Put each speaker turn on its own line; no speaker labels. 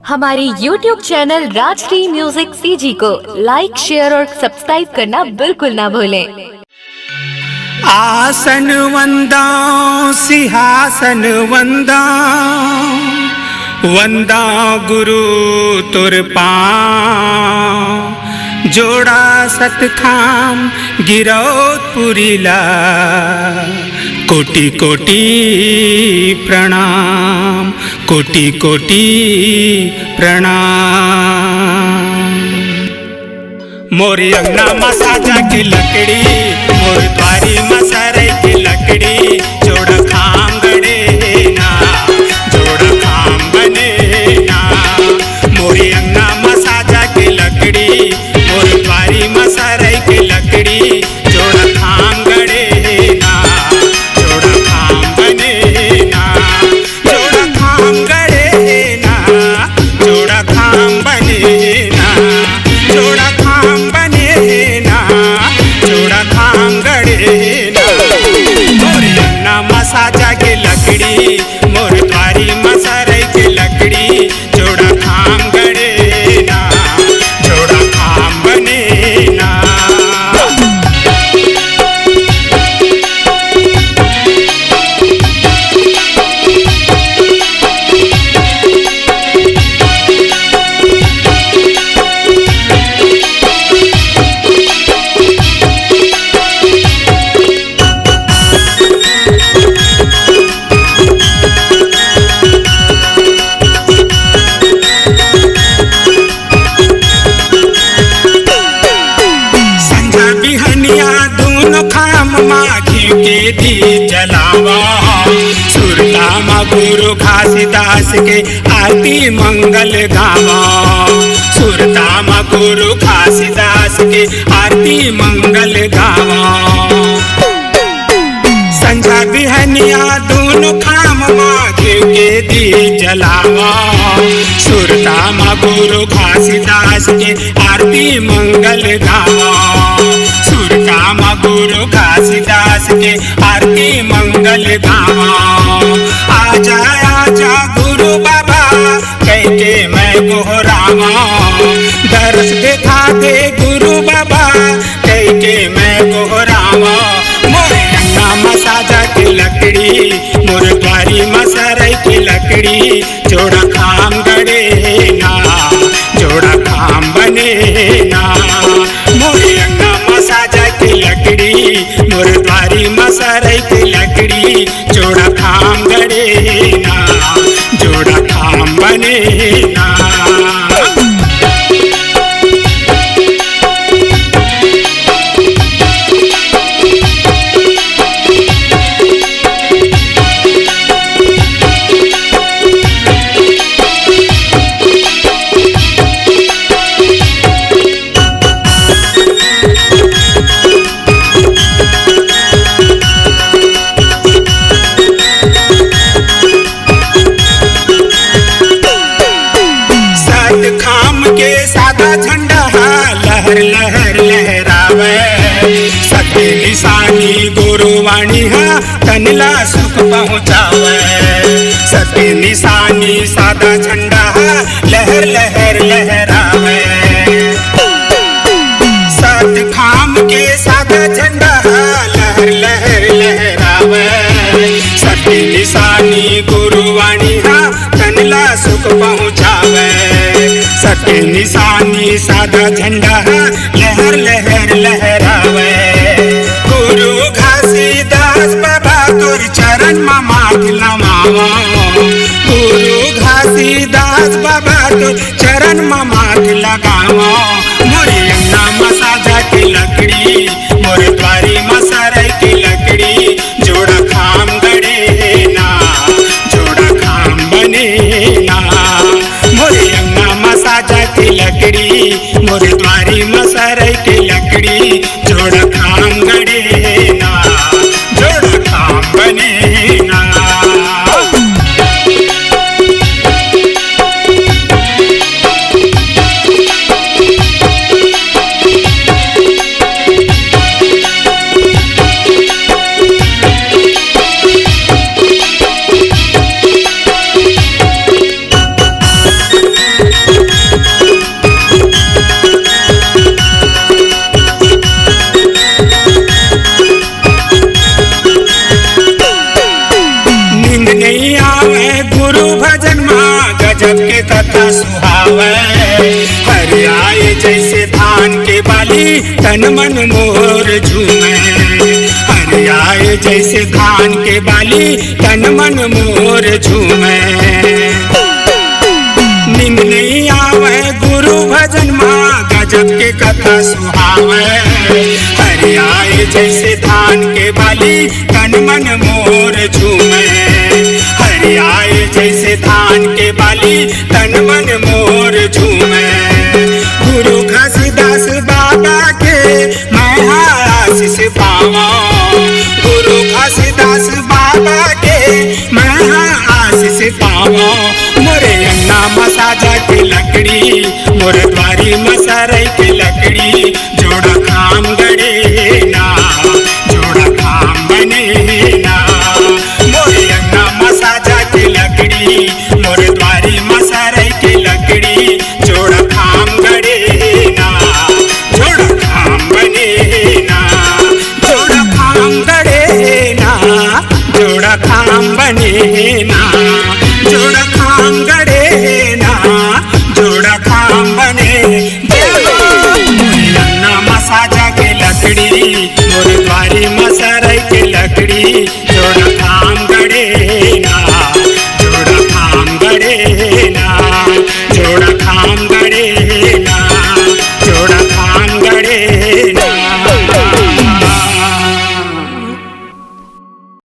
हमारे YouTube channel Rajshri music CG को like, share और सब्सक्राइब करना बिल्कुल ना भूलें।
आसन वंदा सिंहासन वंदा, वंदा गुरु तुर पाँव। जोड़ा सतखाम गिरौदपुरीला, कोटि कोटि प्रणाम, कोटि कोटि प्रणाम। मोरी अंगना मसाजा की लकड़ी, मोर द्वारी मसारे की लकड़ी। जोड़ा खाम गड़े ना, जोड़ा खाम बने ना। मोरी अंगना मसाजा की लकड़ी, मोर द्वारी मसारे की लकड़ी। जोड़ा खाम गड़े ना, जोड़ा खाम बने ना। जोड़ा खाम गड़े ना, जोड़ा खाम बने ना। जोड़ा खाम बने ना, जोड़ा खाम गड़े ना। मोर अंगना मसाजा की लकड़ी, मोर द्वारी मसारे की लकड़ी। जोड़ा खाम गड़े ना, जोड़ा खाम बने ना। दोनों खाम माघी के दी जलावा। सुरता मा गुरु घासीदास के आरती मंगल गावा। सुरता मा गुरु घासीदास के आरती मंगल गावा। संझा बिहनिया दोनों खाम माघी के दी जलावा। सुरता मा गुरु घासीदास के आरती मंगल गावा। सुरता मा गुरु घासीदास के आरती मंगल गावा। आजा आजा गुरु बाबा कह के मैं गोहरावा। दरस दिखा दे गुरु बाबा कह के मैं गोहरावा। मोर अंगना मसाजा की लकड़ी, मोर द्वारी मसारे की लकड़ी। जोड़ा खाम गड़े ना, जोड़ा खाम बने ना। मोर अंगना मसाजा की लकड़ी, मोर द्वारी मसारे की लकड़ी। जोड़ा खाम गड़े ना, जोड़ा खाम बने ना। सादा झंडा लहर लहर लहरावे। सत्य निशानी गुरुवाणी हा तनला सुख पहुँचावे। सत्य निशानी सादा झंडा लहर लहर लहरावे। सत्य खाम के सादा झंडा लहर लहर लहरावे। सत्य निशानी गुरुवाणी हा तनला सुख पहुँचावे। सत्य निशानी सादा झंडा लहर लहर लहरावे। गुरु घासीदास बाबा तोर चरण में माथ नमावा। गुरु घासीदास बाबा तोर चरण में माथ लगावा। मोरी अंगना मसाजा की लकड़ी, मोर द्वारी मसारे की लकड़ी। जोड़ा खाम गड़े ना, जोड़ा खाम बने ना। मोरी अंगना मसाजा की लकड़ी, मोर द्वारी मसारे की लकड़ी। जोड़ा खाम गड़े ना, जोड़ा खाम बने ना। के कथा सुहावे। हर आए जैसे धान के बाली तन मन मोर झूमे। हर आए जैसे धान के बाली तन मन मोर झूमे। नींद नहीं आवे गुरु भजन माँ गजब के कथा सुहावे। हर आए जैसे धान के बाली तन मन मोर झूमे। हर आए जैसे धान के बाली तन मन मोर झूमे। गुरु घासीदास बाबा के मैं आशीष पावा। गुरु घासीदास बाबा के मैं आशीष पावा। मोरे अन्ना मसाजा की लकड़ी मोर द्वारी मसारे की लकड़ी जोड़ा काम गड़े ना जोड़ा काम बने ना। मोरे अन्ना मसाजा की लकड़ी मोर द्वारी